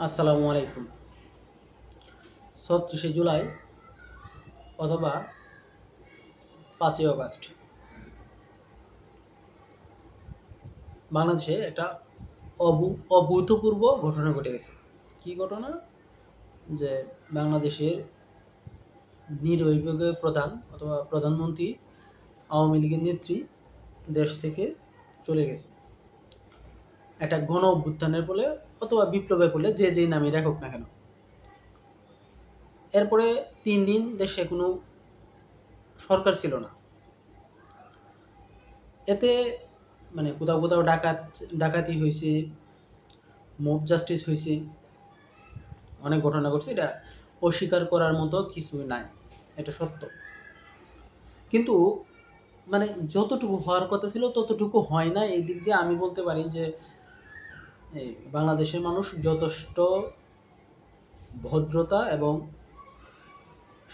আসসালামু আলাইকুম। ৩৬শে জুলাই অথবা ৫ই আগস্ট বাংলাদেশে একটা অভূতপূর্ব ঘটনা ঘটে গেছে। কী ঘটনা? যে বাংলাদেশের নির্বাহী বিভাগের প্রধান অথবা প্রধানমন্ত্রী আওয়ামী লীগের নেত্রী দেশ থেকে চলে গেছে। একটা গণ অভ্যুত্থানের ফলে অথবা বিপ্লবের ফলে যে যেই নামই রাখুক না কেন। এরপরে ৩ দিন দেশে কোনো সরকার ছিল না। এতে কোথাও কোথাও ডাকাতি হয়েছে, মব জাস্টিস হয়েছে, অনেক ঘটনা ঘটছে। এটা অস্বীকার করার মতো কিছু নাই, এটা সত্য। কিন্তু যতটুকু হওয়ার কথা ছিল ততটুকু হয় না। এই দিক দিয়ে আমি বলতে পারি যে এই বাংলাদেশের মানুষ যথেষ্ট ভদ্রতা এবং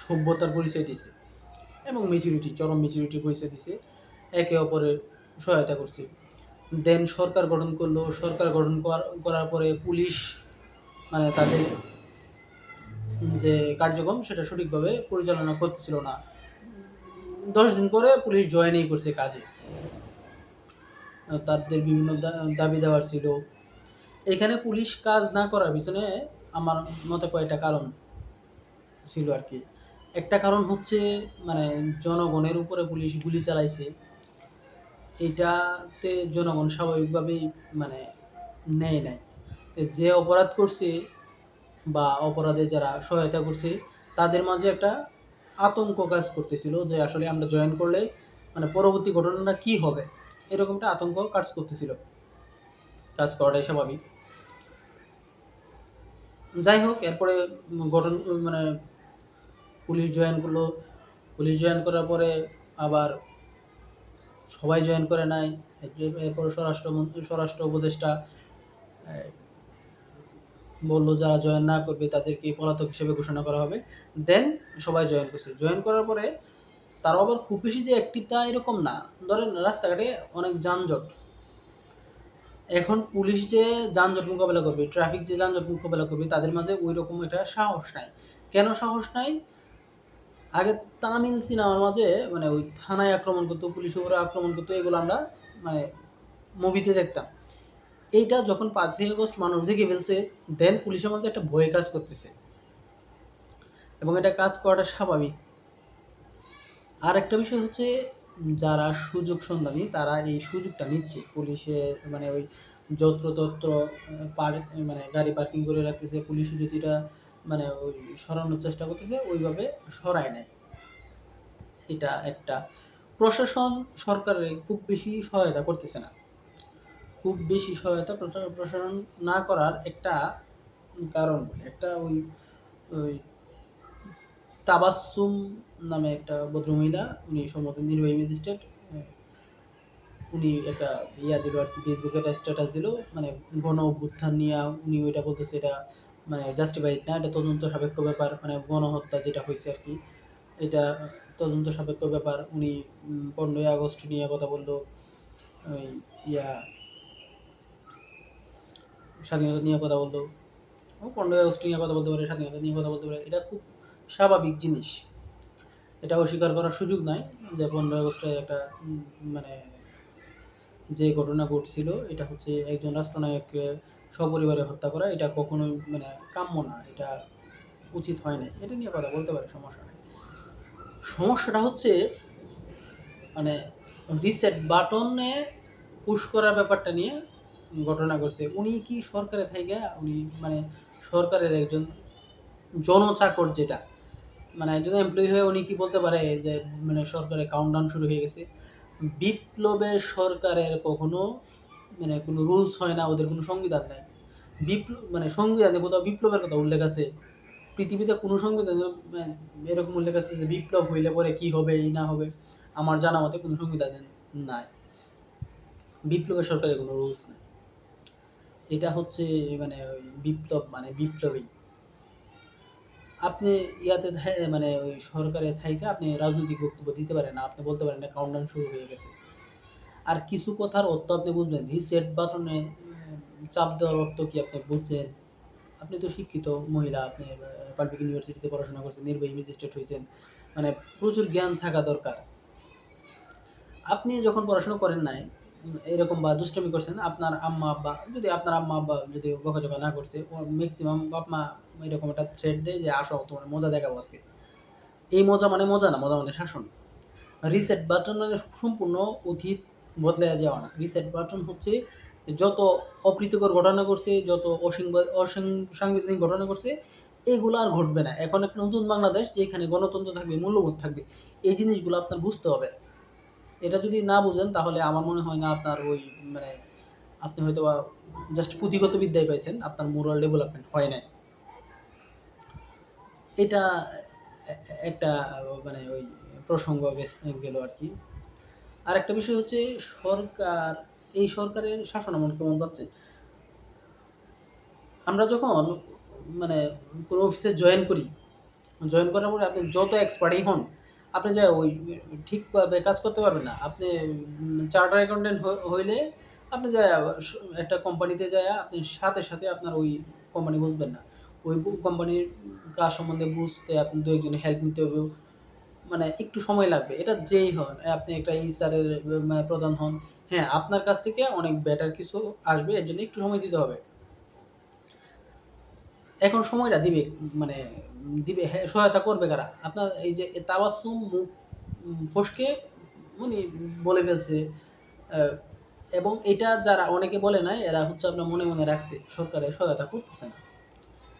সভ্যতার পরিচয় দিয়েছে এবং চরম মেচুরিটির পরিচয় দিয়েছে, একে অপরের সহায়তা করছে। দেন সরকার গঠন করলো। সরকার গঠন করার পরে পুলিশ তাদের যে কার্যক্রম সেটা সঠিকভাবে পরিচালনা করতেছিল না। 10 দিন পরে পুলিশ জয়েনই করছে কাজে। তাদের বিভিন্ন দাবি দেওয়ার ছিল। এখানে পুলিশ কাজ না করার পিছনে আমার মতে কয়েকটা কারণ ছিল আর কি। একটা কারণ হচ্ছে জনগণের উপরে পুলিশ গুলি চালাইছে। এইটাতে জনগণ স্বাভাবিকভাবেই নেয় নাই। যে অপরাধ করছে বা অপরাধে যারা সহায়তা করছে তাদের মাঝে একটা আতঙ্ক কাজ করতেছিল যে আসলে আমরা জয়েন করলে পরবর্তী ঘটনাটা কি হবে, এরকমটা আতঙ্ক কাজ করতেছিল। কাজ করাটাই স্বাভাবিক। যাই হোক, এরপরে গঠন পুলিশ জয়েন করলো। পুলিশ জয়েন করার পরে আবার সবাই জয়েন করে নাই। এরপর স্বরাষ্ট্র উপদেষ্টা বললো যারা জয়েন না করবে তাদেরকে পলাতক হিসেবে ঘোষণা করা হবে। দেন সবাই জয়েন করছে। জয়েন করার পরে তারা আবার খুব বেশি যে অ্যাক্টিভ তা এরকম না। ধরেন রাস্তাঘাটে অনেক যানজট, এখন পুলিশ যে যানজট মোকাবেলা করবে, ট্রাফিক যে যানজট মোকাবেলা করবে, তাদের মাঝে ওই রকম একটা সাহস নাই। কেন সাহস নাই? আগে তামিল সিনেমার মাঝে ওই থানায় আক্রমণ করতো, পুলিশের উপরে আক্রমণ করতো, এগুলো আমরা মুভিতে দেখতাম। এইটা যখন 5ই আগস্ট মানুষ দেখে ফেলছে, দেন পুলিশের মাঝে একটা ভয় কাজ করতেছে এবং এটা কাজ করাটা স্বাভাবিক। আর একটা বিষয় হচ্ছে, যারা সুযোগ সন্ধানী তারা এই সুযোগটা নিচ্ছে। পুলিশের ওই যত্রতত্র গাড়ি পার্কিং করে রাখতেছে। পুলিশ যদিটা ওই সরানোর চেষ্টা করতেছে, ওইভাবে সরায় নেয়। এটা একটা। প্রশাসন সরকারের খুব বেশি সহায়তা করতেছে না। খুব বেশি সহায়তা প্রশাসন না করার একটা কারণ, একটা ওই ওই তাবাসসুম নামে একটা ভদ্রমহিলা, উনি সম্ভবত নির্বাহী ম্যাজিস্ট্রেট। উনি একটা দিল আর কি, ফেসবুকে একটা স্ট্যাটাস দিল গণ অভ্যুত্থান নিয়ে। উনি ওইটা বলতেছে এটা জাস্টিফাইড না, এটা তদন্ত সাপেক্ষ ব্যাপার। গণহত্যা যেটা হয়েছে আর কি, এটা তদন্ত সাপেক্ষ ব্যাপার। উনি 15ই আগস্ট নিয়ে কথা বললো, ওই স্বাধীনতা নিয়ে কথা বলতো। 15ই আগস্ট নিয়ে কথা বলতে পারে, স্বাধীনতা নিয়ে কথা বলতে পারে, এটা খুব স্বাভাবিক জিনিস। এটা অস্বীকার করার সুযোগ নাই যে 15ই আগস্টে একটা যে ঘটনা ঘটছিল, এটা হচ্ছে একজন রাষ্ট্রনায়ককে সপরিবারে হত্যা করা। এটা কখনোই কাম্য না, এটা উচিত হয় না। এটা নিয়ে কথা বলতে পারে, সমস্যা নেই। সমস্যাটা হচ্ছে রিসেট বাটনে পুশ করার ব্যাপারটা নিয়ে ঘটনা ঘটছে। উনি কি সরকারে থাইকা উনি সরকারের একজন জনচাকর, যেটা একজন এমপ্লয়ি হয়ে উনি কি বলতে পারে যে সরকারের কাউন্টডাউন শুরু হয়ে গেছে? বিপ্লবের সরকারের কখনো কোনো রুলস হয় না, ওদের কোনো সংবিধান নাই। সংবিধানে কোথাও বিপ্লবের কথা উল্লেখ আছে? পৃথিবীতে কোনো সংবিধানে এরকম উল্লেখ আছে যে বিপ্লব হইলে পরে কি হবে, এই না হবে? আমার জানা মতে কোনো সংবিধানে নাই। বিপ্লবের সরকারের কোনো রুলস নাই। এটা হচ্ছে ওই বিপ্লব বিপ্লবী। আপনি ওই সরকারে থাইকা আপনি রাজনৈতিক বক্তব্য দিতে পারেন না। আপনি বলতে পারেন না কাউন্টডাউন শুরু হয়ে গেছে। আর কিছু কথার অর্থ আপনি বুঝবেন। রিসেট বাটনে চাপ দেওয়ার অর্থ কি আপনি বুঝছেন? আপনি তো শিক্ষিত মহিলা, আপনি পাবলিক ইউনিভার্সিটিতে পড়াশোনা করছেন, নির্বাহী ম্যাজিস্ট্রেট হয়েছেন, মানে প্রচুর জ্ঞান থাকা দরকার। আপনি যখন পড়াশোনা করেন নাই, এরকম বা দুষ্টামি করছেন, আপনার আম্মা আব্বা যদি বকাঝকা না করছে, ও ম্যাক্সিমাম বাপ মা এরকম একটা থ্রেট দেয় যে আসো তোমার মজা দেখাবো আজকে। এই মজা মানে মজা না, মজা মানে শাসন। রিসেট বাটন মানে সম্পূর্ণ অতীত বদলে যাওয়া না। রিসেট বাটন হচ্ছে যত অপ্রীতিকর ঘটনা করছে, যত অসাংবিধানিক ঘটনা করছে, এগুলো আর ঘটবে না। এখন একটা নতুন বাংলাদেশ, যেখানে গণতন্ত্র থাকবে, মূল্যবোধ থাকবে। এই জিনিসগুলো আপনার বুঝতে হবে। এটা যদি না বুঝেন তাহলে আমার মনে হয় না আপনার ওই মানে আপনি হয়তো জাস্ট পুঁথিগত বিদ্যায় পাইছেন, আপনার মোরাল ডেভেলপমেন্ট হয় নাই। এটা একটা মানে ওই প্রসঙ্গ গেল আর কি। আর একটা বিষয় হচ্ছে সরকার, এই সরকারের শাসন আমল কেমন যাচ্ছে। আমরা যখন মানে কোনো অফিসে জয়েন করার পরে আপনি যত এক্সপার্টই হন, আপনি যা ওই ঠিকভাবে কাজ করতে পারবেন না। আপনি চার্টার অ্যাকাউন্টেন্ট হইলে আপনি যা একটা কোম্পানিতে যায় আপনি সাথে সাথে আপনার ওই কোম্পানি বুঝবেন না। ওই কোম্পানির কাজ সম্বন্ধে বুঝতে আপনি দু একজনের হেল্প নিতে হবে, মানে একটু সময় লাগবে। এটা যেই হন, আপনি একটা এইচআরের প্রধান হন, হ্যাঁ আপনার কাছ থেকে অনেক বেটার কিছু আসবে, এর জন্য একটু সময় দিতে হবে। এখন সময়টা দিবে মানে দিবে, হ্যাঁ সহায়তা করবে কারা? আপনার এই যে তাবাসসুম মুখ ফসকে উনি বলে ফেলছে, আহ, এবং এটা যারা অনেকে বলে নাই, এরা হচ্ছে আপনার মনে মনে রাখছে সরকারের সহায়তা করতেছে না।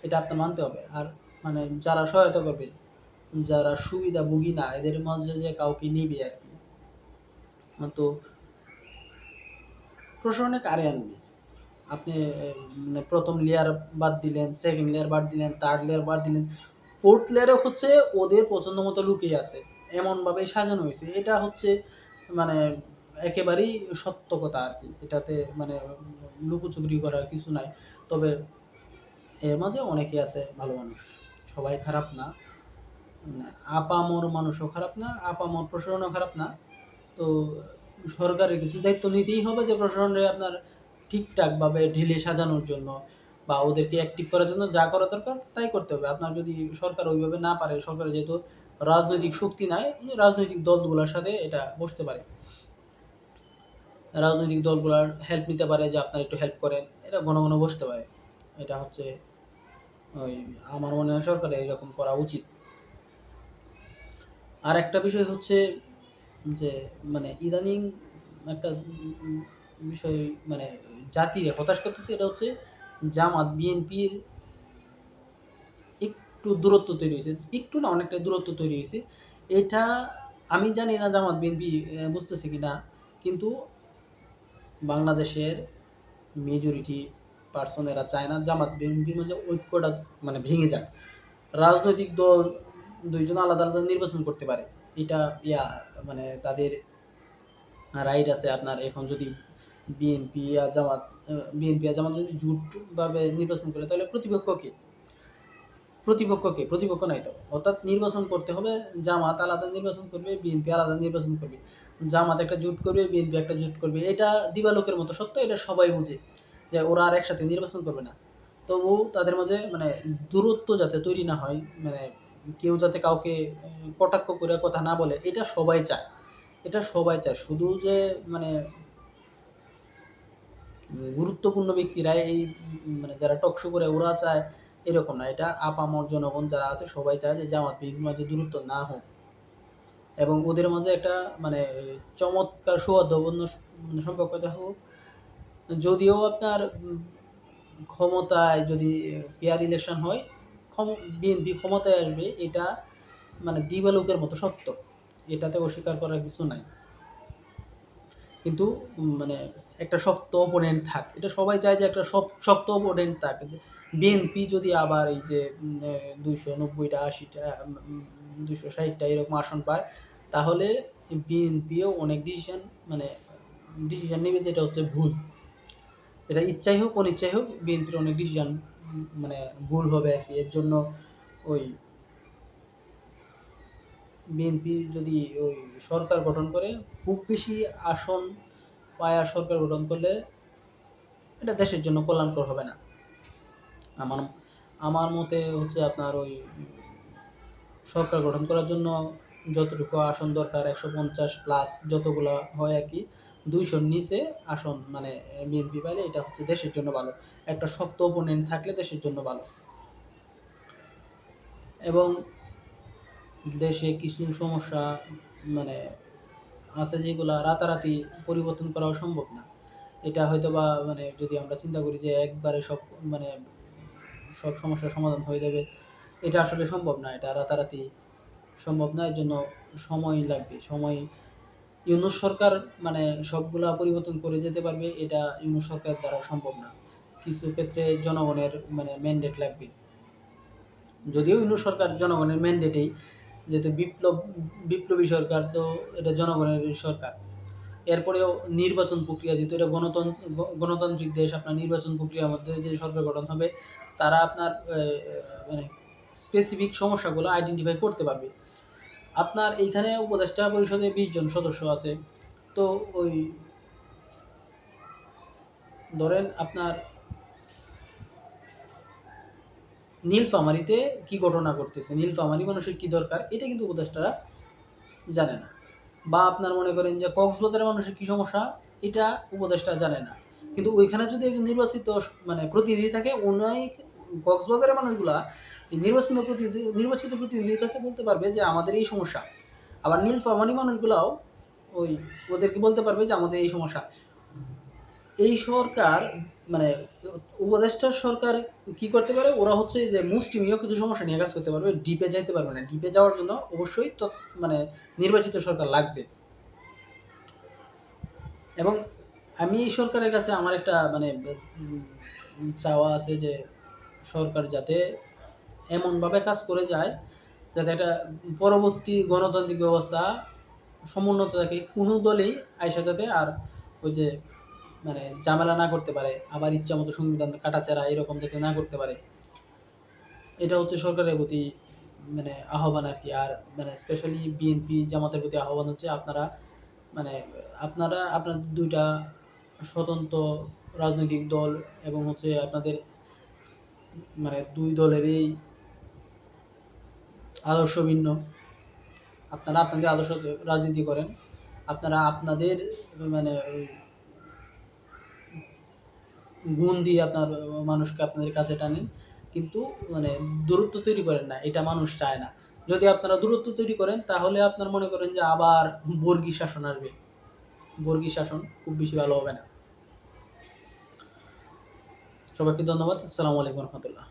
এটা আপনার মানতে হবে। আর মানে যারা সহায়তা করবে, যারা সুবিধাভোগী না, এদের মাঝে যে কাউকে নিবে আর কি। তো প্রশাসনে কারে আনবে? আপনি মানে প্রথম লেয়ার বাদ দিলেন, সেকেন্ড লেয়ার বাদ দিলেন, থার্ড লেয়ার বাদ দিলেন, ফোর্থ লেয়ারে হচ্ছে ওদের পছন্দ মতো লুকিয়ে আছে, এমনভাবেই সাজানো হয়েছে। এটা হচ্ছে মানে একেবারেই সত্য কথা আর কি। এটাতে মানে লুকোচুরি করার কিছু নাই। তবে এর মাঝে অনেকেই আছে ভালো মানুষ, সবাই খারাপ না। মানে আপামর মানুষও খারাপ না, আপামর প্রশাসনও খারাপ না। তো সরকারের কিছু দায়িত্ব নিতেই হবে, যে প্রশাসনের আপনার ঠিকঠাকভাবে ঢেলে সাজানোর জন্য বা ওদেরকে অ্যাক্টিভ করার জন্য যা করা দরকার তাই করতে হবে। আপনার যদি সরকার ওইভাবে না পারে, সরকারের যেহেতু রাজনৈতিক শক্তি নাই, রাজনৈতিক দলগুলোর সাথে এটা বসতে পারে, রাজনৈতিক দলগুলোর হেল্প নিতে পারে, যে আপনার একটু হেল্প করেন, এটা ঘন ঘন বসতে পারে। এটা হচ্ছে ওই আমার মনে হয় সরকারের এরকম করা উচিত। আর একটা বিষয় হচ্ছে যে মানে ইদানিং একটা বিষয় মানে জাতিরে হতাশ করতেছে, এটা হচ্ছে জামাত বিএনপির একটু দূরত্ব তৈরি হয়েছে, একটু না অনেকটাই দূরত্ব তৈরি হয়েছে। এটা আমি জানি না জামাত বিএনপি বুঝতেছে কি না, কিন্তু বাংলাদেশের মেজরিটি পার্সন এরা চায় না জামাত বিএনপির মধ্যে ঐক্যটা মানে ভেঙে যাক। রাজনৈতিক দল দুইজন আলাদা আলাদা নির্বাচন করতে পারে, এটা মানে তাদের রাইট আছে। আপনার এখন যদি বিএনপি আর জামাত যদি জোটভাবে নির্বাচন করে, তাহলে প্রতিপক্ষ নাই তো। অর্থাৎ নির্বাচন করতে হবে, জামাত আলাদা নির্বাচন করবে, বিএনপি আলাদা নির্বাচন করবে, জামাত একটা জোট করবে, বিএনপি একটা জোট করবে। এটা দিবালোকের মতো সত্য, এটা সবাই বুঝে যে ওরা আর একসাথে নির্বাচন করবে না। তবু তাদের মাঝে মানে দূরত্ব যাতে তৈরি না হয়, মানে কেউ যাতে কাউকে কটাক্ষ করে কথা না বলে, এটা সবাই চায়। এটা সবাই চায়, শুধু যে মানে গুরুত্বপূর্ণ ব্যক্তিরা এই মানে যারা টকশো করে ওরা চায় এরকম না। এটা আপামর জনগণ যারা আছে সবাই চায় যে জামাত বিএনপির মাঝে দূরত্ব না হোক, এবং ওদের মাঝে একটা মানে চমৎকার সৌহার্দ্যপূর্ণ মানে সম্পর্কটা হোক। যদিও আপনার ক্ষমতায় যদি ফেয়ার ইলেকশন হয়, বিএনপি ক্ষমতায় আসবে, এটা মানে দিবালোকের মতো সত্য, এটাতে অস্বীকার করার কিছু নাই। কিন্তু মানে একটা শক্ত অপোনেন্ট থাক, এটা সবাই চায় যে একটা শক্ত অপোনেন্ট থাক। বিএনপি যদি আবার এই যে 290টা 80টা 260টা এরকম আসন পায়, তাহলে বিএনপিও অনেক ডিসিশন নেবে, যেটা হচ্ছে ভুল। এটা ইচ্ছাই হোক অনিচ্ছাই হোক, বিএনপির অনেক ডিসিশন মানে ভুল হবে আর কি। এর জন্য ওই বিএনপি যদি ওই সরকার গঠন করে, খুব বেশি আসন পায়া সরকার গঠন করলে এটা দেশের জন্য কল্যাণকর হবে না। আমার আমার মতে হচ্ছে আপনার ওই সরকার গঠন করার জন্য যতটুকু আসন দরকার 150+ যতগুলা হয় আর কি, 200-র নিচে আসন মানে বিএনপি পাইলে এটা হচ্ছে দেশের জন্য ভালো। একটা শক্ত ওপোনেন্ট থাকলে দেশের জন্য ভালো। এবং দেশে কিছু সমস্যা মানে আছে যেগুলা রাতারাতি পরিবর্তন করাও সম্ভব না। এটা হয়তোবা মানে যদি আমরা চিন্তা করি যে একবারে মানে সব সমস্যার সমাধান হয়ে যাবে, এটা আসলে সম্ভব না। এটা রাতারাতি সম্ভব না। এর জন্য সময় লাগবে। ইউনূস সরকার মানে সবগুলা পরিবর্তন করে যেতে পারবে, এটা ইউনূস সরকারের দ্বারা সম্ভব না। কিছু ক্ষেত্রে জনগণের মানে ম্যান্ডেট লাগবে। যদিও ইউনূস সরকার জনগণের ম্যান্ডেটেই, যেহেতু বিপ্লবী সরকার, তো এটা জনগণের সরকার। এরপরেও নির্বাচন প্রক্রিয়া, যেহেতু এটা গণতান্ত্রিক দেশ, আপনার নির্বাচন প্রক্রিয়ার মধ্যে যে সরকার গঠন হবে তারা আপনার মানে স্পেসিফিক সমস্যাগুলো আইডেন্টিফাই করতে পারবে। আপনার এইখানে উপদেষ্টা পরিষদে 20 জন সদস্য আছে। তো ওই ধরেন আপনার নীলফামারীতে কি ঘটনা ঘটতেছে, নীলফামারী মানুষের কি দরকার, এটা কিন্তু উপদেষ্টারা জানে না। বা আপনার মনে করেন যে কক্সবাজারের মানুষের কি সমস্যা, এটা উপদেষ্টা জানে না। কিন্তু ওইখানে যদি একজন নির্বাচিত মানে প্রতিনিধি থাকে, উনি কক্সবাজারের মানুষগুলা নির্বাচিত প্রতিনিধির কাছে বলতে পারবে যে আমাদের এই সমস্যা। আবার নীলফামারী মানুষগুলাও ওই ওদেরকে বলতে পারবে যে আমাদের এই সমস্যা। এই সরকার মানে উপদেষ্টার সরকার কি করতে পারে, ওরা হচ্ছে যে মুষ্টিমেয় কিছু সমস্যা নিয়ে কাজ করতে পারবে, ডিপে যাইতে পারবে না। ডিপে যাওয়ার জন্য অবশ্যই তো মানে নির্বাচিত সরকার লাগবে। এবং আমি এই সরকারের কাছে আমার একটা মানে চাওয়া আছে যে সরকার যাতে এমনভাবে কাজ করে যায় যাতে একটা পরবর্তী গণতান্ত্রিক ব্যবস্থা সমুন্নত থাকে, কোনো দলই আইসা যাতে আর ওই যে মানে ঝামেলা না করতে পারে, আবার ইচ্ছা মতো সংবিধান কাটাছেঁড়া এরকম যাতে না করতে পারে। এটা হচ্ছে সরকারের প্রতি মানে আহ্বান আর কি। আর মানে স্পেশালি বিএনপি জামাতের প্রতি আহ্বান হচ্ছে আপনাদের দুইটা স্বতন্ত্র রাজনৈতিক দল এবং হচ্ছে আপনাদের মানে দুই দলেরই আদর্শ ভিন্ন। আপনারা আপনাদের আদর্শ রাজনীতি করেন, আপনারা আপনাদের মানে গুণ দিয়ে আপনার মানুষকে আপনাদের কাছে টানেন, কিন্তু মানে দূরত্ব তৈরি করেন না, এটা মানুষ চায় না। যদি আপনারা দূরত্ব তৈরি করেন তাহলে আপনার মনে করেন যে আবার বর্গী শাসন আসবে, বর্গী শাসন খুব বেশি ভালো হবে না। সবাইকে ধন্যবাদ। আসসালামু আলাইকুম রহমতুল্লাহ।